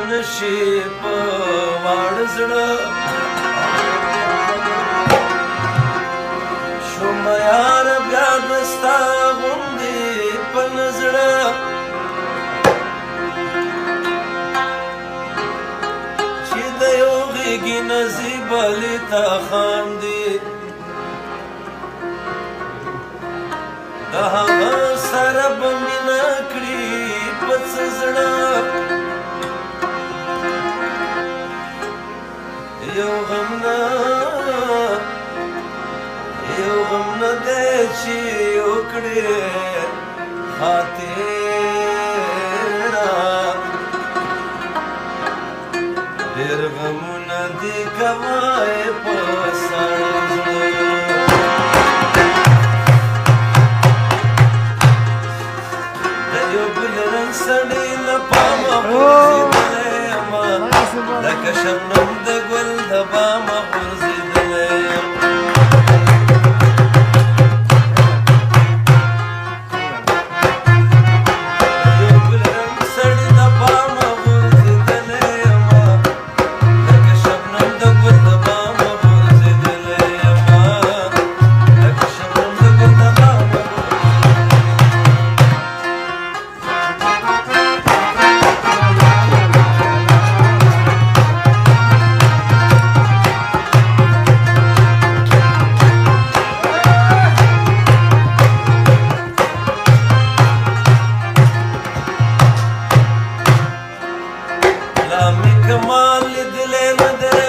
نشي په واړ زړه شوم یار بیا دستا غوندې په نزړه چې د یو غېږې نصیب علي ته خاندي د هغه سره به مینه کړي په څه زړه یو غم نه دی چې وکړې خاطره ډېر غمونه دي کوی په سړ زړه د یو بل رنګ سړي له پامه غورځېدلی یمه لکه شبنم د ګل د بامه غورځېدلی یم کمال لیدلی نه دی